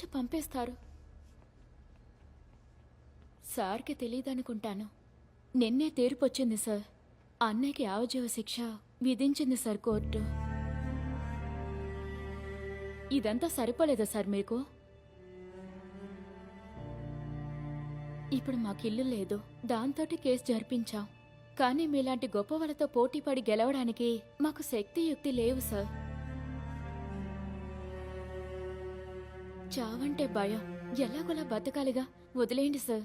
పంపేస్తారు. సార్కి తెలీదనుకుంటాను. నిన్నే తీర్పొచ్చింది సార్. అన్నయ్యకి యావజ్జీవ శిక్ష విధించింది సార్ కోర్టు. ఇదంతా సరిపోలేదా సార్ మీకు? ఇప్పుడు మాకిల్లు లేదు, దాంతోటి కేసు జరిపించాం. కానీ మీలాంటి గొప్ప వాళ్ళతో పోటీపడి గెలవడానికి మాకు శక్తి యుక్తి లేవు సార్. చావంటే భయం, ఎలాగోలా బతకాలిగా. వదిలేయండి సార్.